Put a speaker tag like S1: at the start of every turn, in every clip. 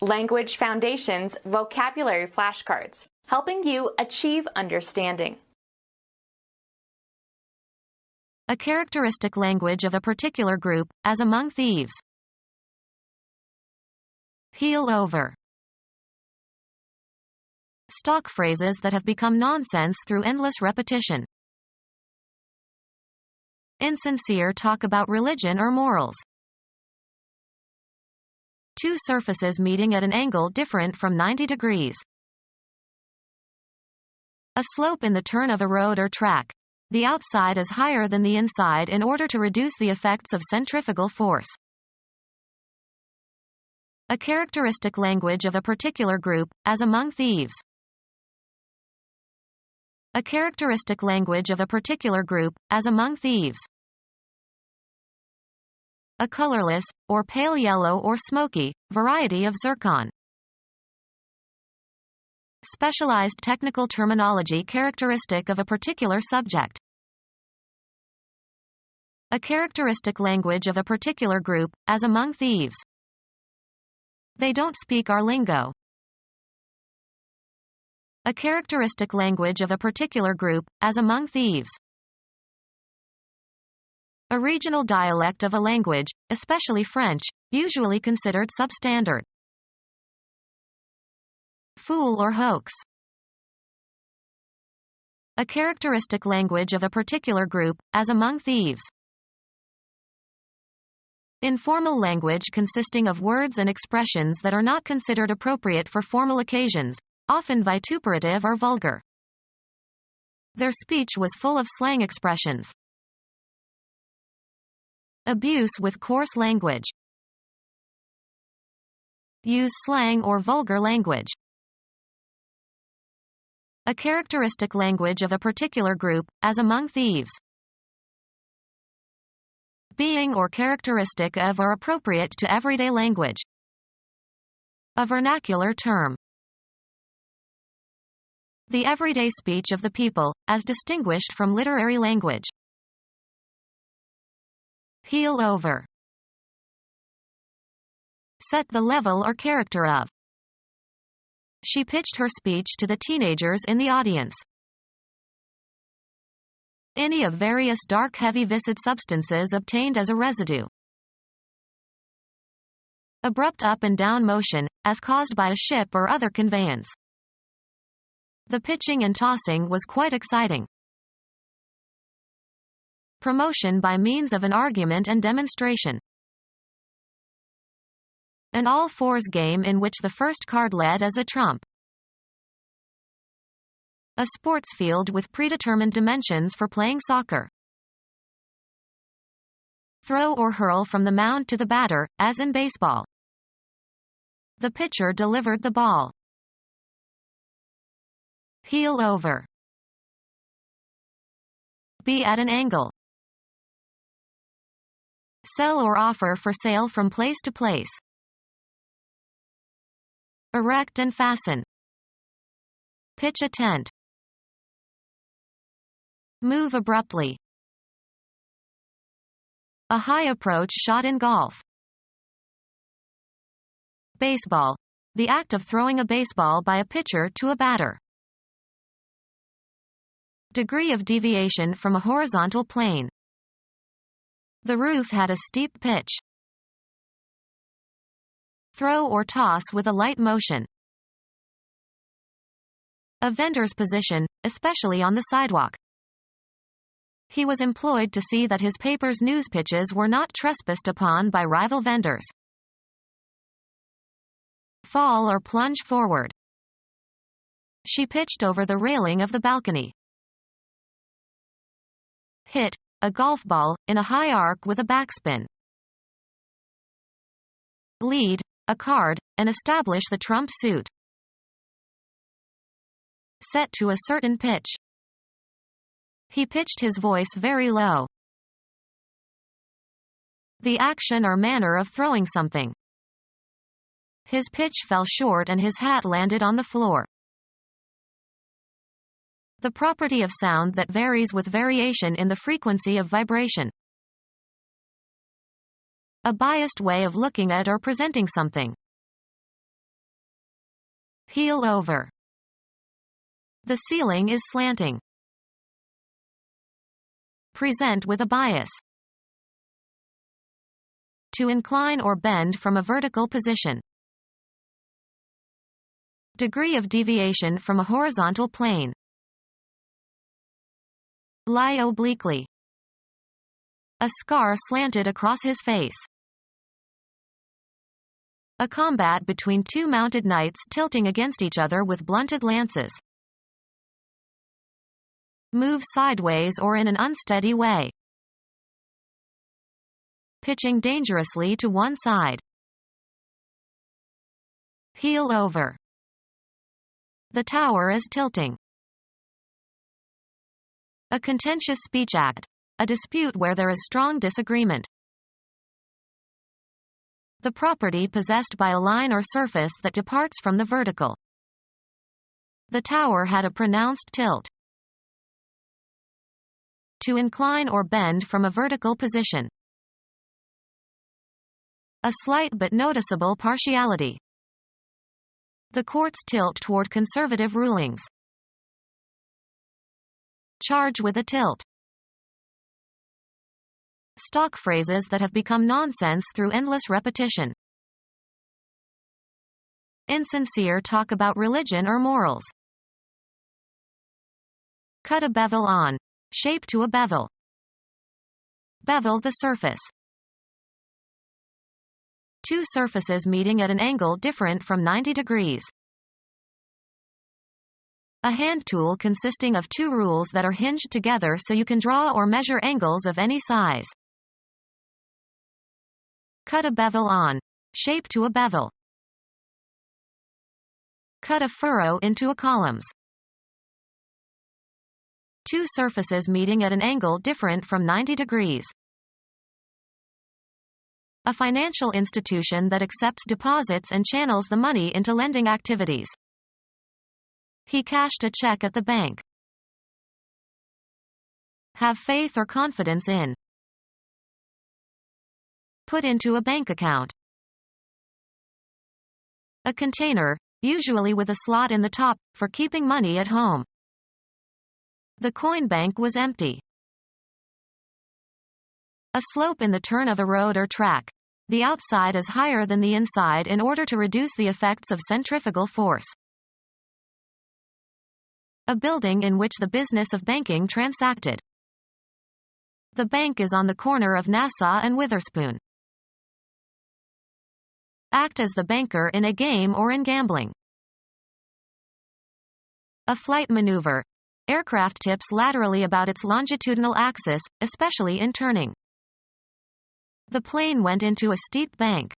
S1: Language Foundations Vocabulary Flashcards, helping you achieve understanding.
S2: A characteristic language of a particular group, as among thieves. Heel over. Stock phrases that have become nonsense through endless repetition. Insincere talk about religion or morals. Two surfaces meeting at an angle different from 90 degrees. A slope in the turn of a road or track. The outside is higher than the inside in order to reduce the effects of centrifugal force. A characteristic language of a particular group, as among thieves. A characteristic language of a particular group, as among thieves. A colorless, or pale yellow or smoky, variety of zircon. Specialized technical terminology characteristic of a particular subject. A characteristic language of a particular group, as among thieves. They don't speak our lingo. A characteristic language of a particular group, as among thieves. A regional dialect of a language, especially French, usually considered substandard. Fool or hoax. A characteristic language of a particular group, as among thieves. Informal language consisting of words and expressions that are not considered appropriate for formal occasions, often vituperative or vulgar. Their speech was full of slang expressions. Abuse with coarse language. Use slang or vulgar language. A characteristic language of a particular group, as among thieves. Being or characteristic of or appropriate to everyday language. A vernacular term. The everyday speech of the people, as distinguished from literary language. Heel over. Set the level or character of. She pitched her speech to the teenagers in the audience. Any of various dark heavy viscid substances obtained as a residue. Abrupt up and down motion, as caused by a ship or other conveyance. The pitching and tossing was quite exciting. Promotion by means of an argument and demonstration. An all-fours game in which the first card led as a trump. A sports field with predetermined dimensions for playing soccer. Throw or hurl from the mound to the batter, as in baseball. The pitcher delivered the ball. Heel over. Be at an angle. Sell or offer for sale from place to place. Erect and fasten. Pitch a tent. Move abruptly. A high approach shot in golf. Baseball. The act of throwing a baseball by a pitcher to a batter. Degree of deviation from a horizontal plane. The roof had a steep pitch. Throw or toss with a light motion. A vendor's position, especially on the sidewalk. He was employed to see that his paper's news pitches were not trespassed upon by rival vendors. Fall or plunge forward. She pitched over the railing of the balcony. Hit, a golf ball, in a high arc with a backspin. Lead, a card, and establish the trump suit. Set to a certain pitch. He pitched his voice very low. The action or manner of throwing something. His pitch fell short and his hat landed on the floor. The property of sound that varies with variation in the frequency of vibration. A biased way of looking at or presenting something. Heel over. The ceiling is slanting. Present with a bias. To incline or bend from a vertical position. Degree of deviation from a horizontal plane. Lie obliquely. A scar slanted across his face. A combat between two mounted knights tilting against each other with blunted lances. Move sideways or in an unsteady way. Pitching dangerously to one side. Heel over. The tower is tilting. A contentious speech act. A dispute where there is strong disagreement. The property possessed by a line or surface that departs from the vertical. The tower had a pronounced tilt. To incline or bend from a vertical position. A slight but noticeable partiality. The court's tilt toward conservative rulings. Charge with a tilt. Stock phrases that have become nonsense through endless repetition. Insincere talk about religion or morals. Cut a bevel on. Shape to a bevel. Bevel the surface. Two surfaces meeting at an angle different from 90 degrees. A hand tool consisting of two rules that are hinged together so you can draw or measure angles of any size. Cut a bevel on. Shape to a bevel. Cut a furrow into a columns. Two surfaces meeting at an angle different from 90 degrees. A financial institution that accepts deposits and channels the money into lending activities. He cashed a check at the bank. Have faith or confidence in. Put into a bank account. A container, usually with a slot in the top, for keeping money at home. The coin bank was empty. A slope in the turn of a road or track. The outside is higher than the inside in order to reduce the effects of centrifugal force. A building in which the business of banking transacted. The bank is on the corner of Nassau and Witherspoon. Act as the banker in a game or in gambling. A flight maneuver. Aircraft tips laterally about its longitudinal axis, especially in turning. The plane went into a steep bank.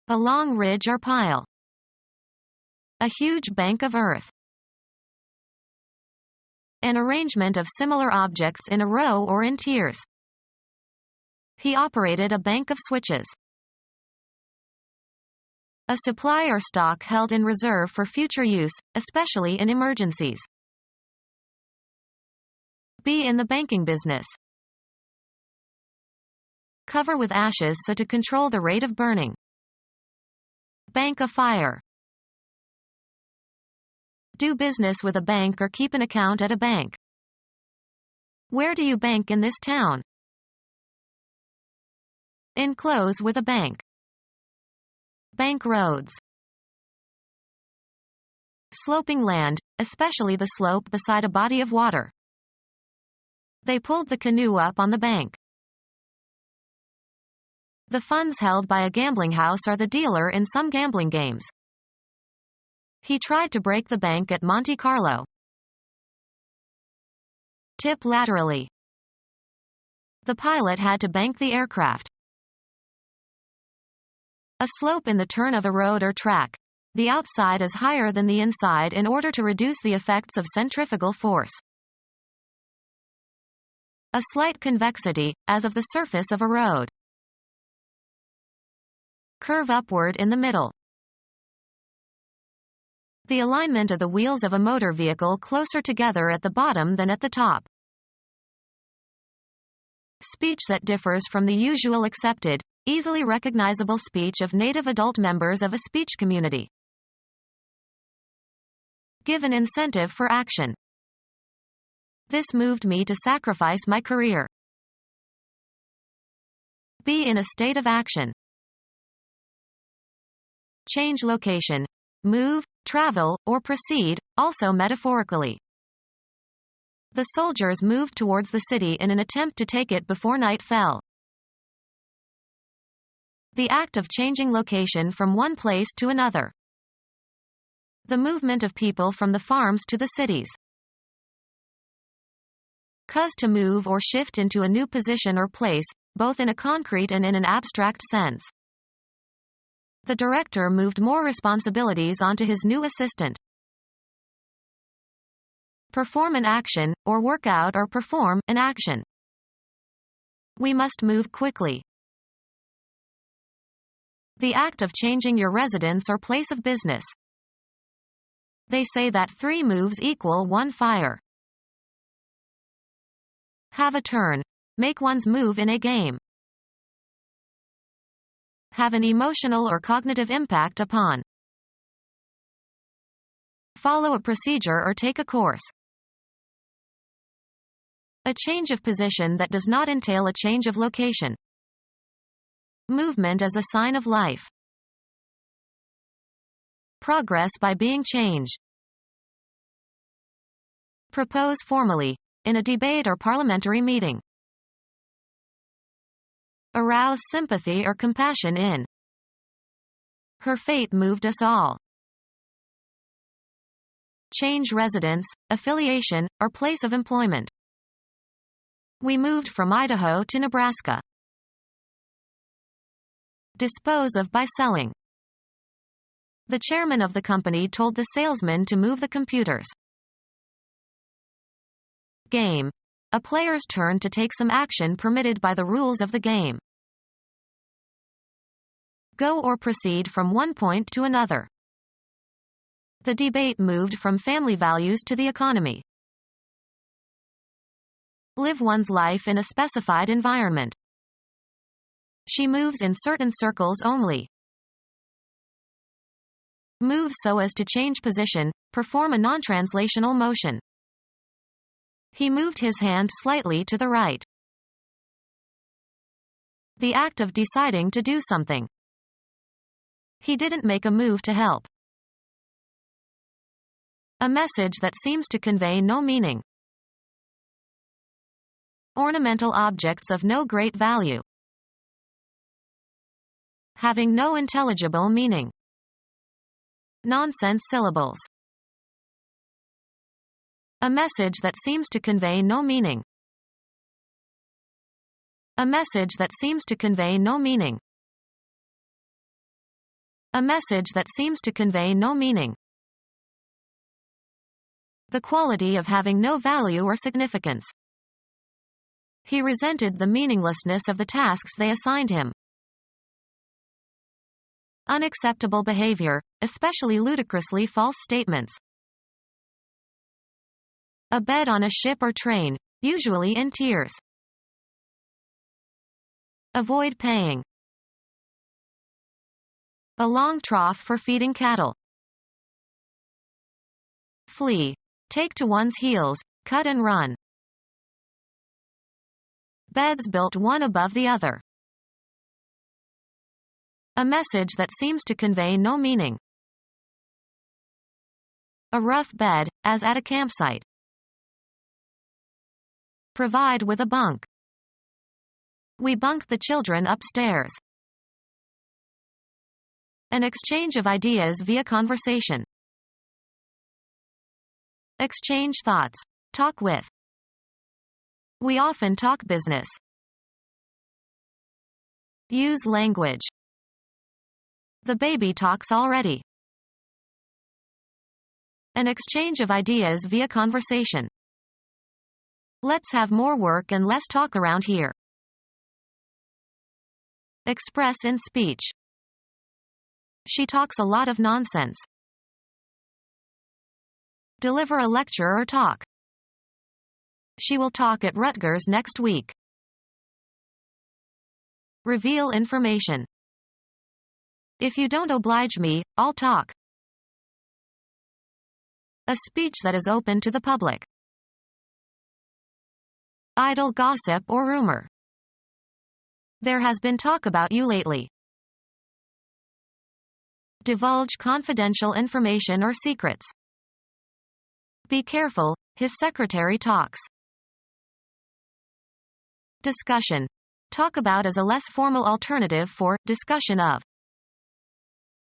S2: A long ridge or pile. A huge bank of earth. An arrangement of similar objects in a row or in tiers. He operated a bank of switches. A supply or stock held in reserve for future use, especially in emergencies. Be in the banking business. Cover with ashes so to control the rate of burning. Bank a fire. Do business with a bank or keep an account at a bank. Where do you bank in this town? Enclose with a bank. Bank roads. Sloping land, especially the slope beside a body of water. They pulled the canoe up on the bank. The funds held by a gambling house are the dealer in some gambling games. He tried to break the bank at Monte Carlo. Tip laterally. The pilot had to bank the aircraft. A slope in the turn of a road or track. The outside is higher than the inside in order to reduce the effects of centrifugal force. A slight convexity, as of the surface of a road. Curve upward in the middle. The alignment of the wheels of a motor vehicle closer together at the bottom than at the top. Speech that differs from the usual accepted, easily recognizable speech of native adult members of a speech community. Give an incentive for action. This moved me to sacrifice my career. Be in a state of action. Change location. Move, travel, or proceed, also metaphorically. The soldiers moved towards the city in an attempt to take it before night fell. The act of changing location from one place to another. The movement of people from the farms to the cities. Cause to move or shift into a new position or place, both in a concrete and in an abstract sense. The director moved more responsibilities onto his new assistant. Perform an action, or work out or perform an action. We must move quickly. The act of changing your residence or place of business. They say that 3 moves equal 1 fire. Have a turn. Make one's move in a game. Have an emotional or cognitive impact upon. Follow a procedure or take a course. A change of position that does not entail a change of location. Movement as a sign of life. Progress by being changed. Propose formally, in a debate or parliamentary meeting. Arouse sympathy or compassion in. Her fate moved us all. Change residence, affiliation, or place of employment. We moved from Idaho to Nebraska. Dispose of by selling. The chairman of the company told the salesman to move the computers. Game. A player's turn to take some action permitted by the rules of the game. Go or proceed from one point to another. The debate moved from family values to the economy. Live one's life in a specified environment. She moves in certain circles only. Move so as to change position, perform a non-translational motion. He moved his hand slightly to the right. The act of deciding to do something. He didn't make a move to help. A message that seems to convey no meaning. Ornamental objects of no great value. Having no intelligible meaning. Nonsense syllables. A message that seems to convey no meaning. A message that seems to convey no meaning. A message that seems to convey no meaning. The quality of having no value or significance. He resented the meaninglessness of the tasks they assigned him. Unacceptable behavior, especially ludicrously false statements. A bed on a ship or train, usually in tiers. Avoid paying. A long trough for feeding cattle. Flee. Take to one's heels, cut and run. Beds built one above the other. A message that seems to convey no meaning. A rough bed, as at a campsite. Provide with a bunk. We bunked the children upstairs. An exchange of ideas via conversation. Exchange thoughts. Talk with. We often talk business. Use language. The baby talks already. An exchange of ideas via conversation. Let's have more work and less talk around here. Express in speech. She talks a lot of nonsense. Deliver a lecture or talk. She will talk at Rutgers next week. Reveal information. If you don't oblige me, I'll talk. A speech that is open to the public. Idle gossip or rumor. There has been talk about you lately. Divulge confidential information or secrets. Be careful, his secretary talks. Discussion. Talk about as a less formal alternative for discussion of.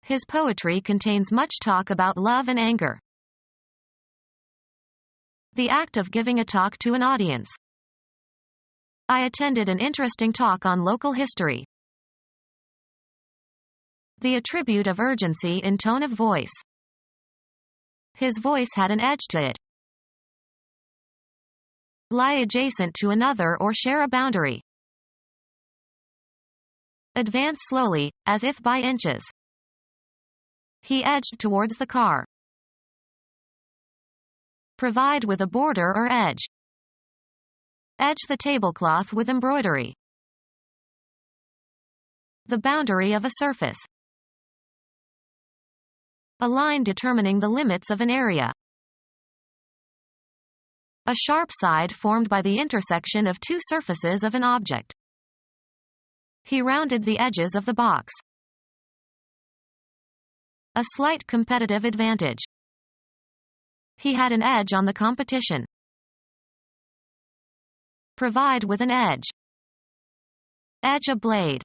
S2: His poetry contains much talk about love and anger. The act of giving a talk to an audience. I attended an interesting talk on local history. The attribute of urgency in tone of voice. His voice had an edge to it. Lie adjacent to another or share a boundary. Advance slowly, as if by inches. He edged towards the car. Provide with a border or edge. Edge the tablecloth with embroidery. The boundary of a surface. A line determining the limits of an area. A sharp side formed by the intersection of two surfaces of an object. He rounded the edges of the box. A slight competitive advantage. He had an edge on the competition. Provide with an edge. Edge a blade.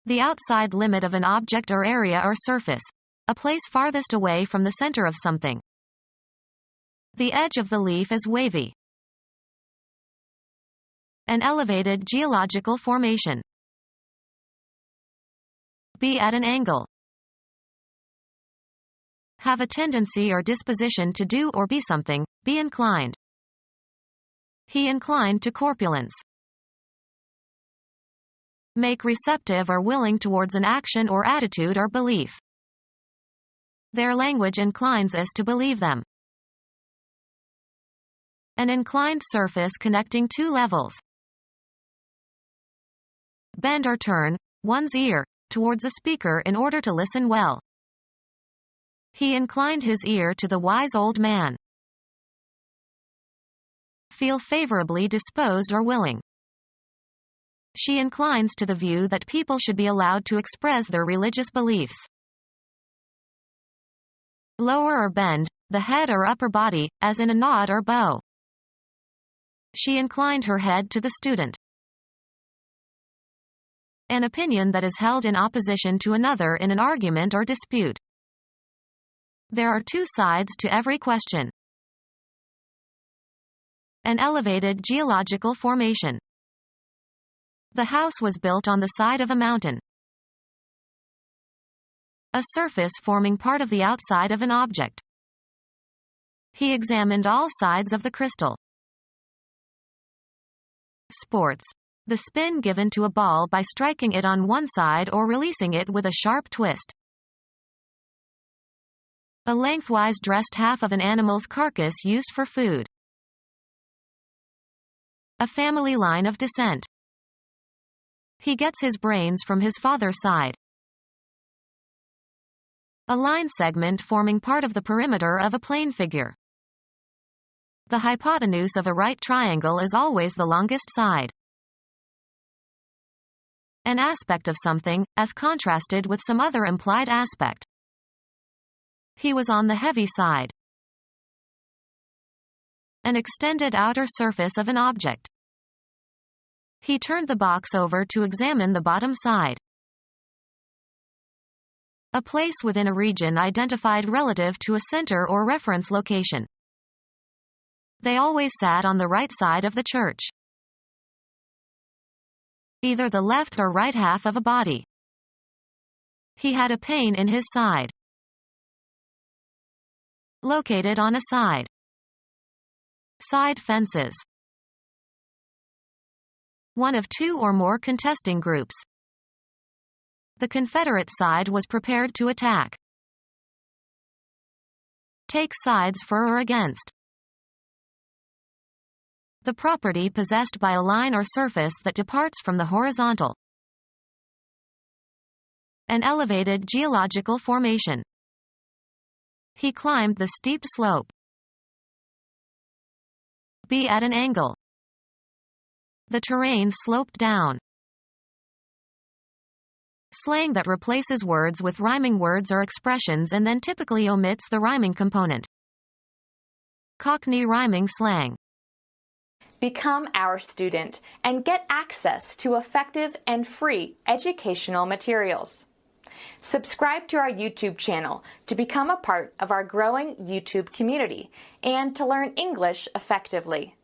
S2: The outside limit of an object or area or surface. A place farthest away from the center of something. The edge of the leaf is wavy. An elevated geological formation. Be at an angle. Have a tendency or disposition to do or be something, be inclined. He inclined to corpulence. Make receptive or willing towards an action or attitude or belief. Their language inclines us to believe them. An inclined surface connecting two levels. Bend or turn one's ear towards a speaker in order to listen well. He inclined his ear to the wise old man. Feel favorably disposed or willing. She inclines to the view that people should be allowed to express their religious beliefs. Lower or bend the head or upper body, as in a nod or bow. She inclined her head to the student. An opinion that is held in opposition to another in an argument or dispute. There are two sides to every question. An elevated geological formation. The house was built on the side of a mountain. A surface forming part of the outside of an object. He examined all sides of the crystal. Sports. The spin given to a ball by striking it on one side or releasing it with a sharp twist. A lengthwise dressed half of an animal's carcass used for food. A family line of descent. He gets his brains from his father's side. A line segment forming part of the perimeter of a plane figure. The hypotenuse of a right triangle is always the longest side. An aspect of something, as contrasted with some other implied aspect. He was on the heavy side. An extended outer surface of an object. He turned the box over to examine the bottom side. A place within a region identified relative to a center or reference location. They always sat on the right side of the church. Either the left or right half of a body. He had a pain in his side. Located on a side. Side fences. One of two or more contesting groups. The Confederate side was prepared to attack. Take sides for or against. The property possessed by a line or surface that departs from the horizontal. An elevated geological formation. He climbed the steep slope. Be at an angle. The terrain sloped down. Slang that replaces words with rhyming words or expressions and then typically omits the rhyming component. Cockney rhyming slang.
S1: Become our student and get access to effective and free educational materials. Subscribe to our YouTube channel to become a part of our growing YouTube community and to learn English effectively.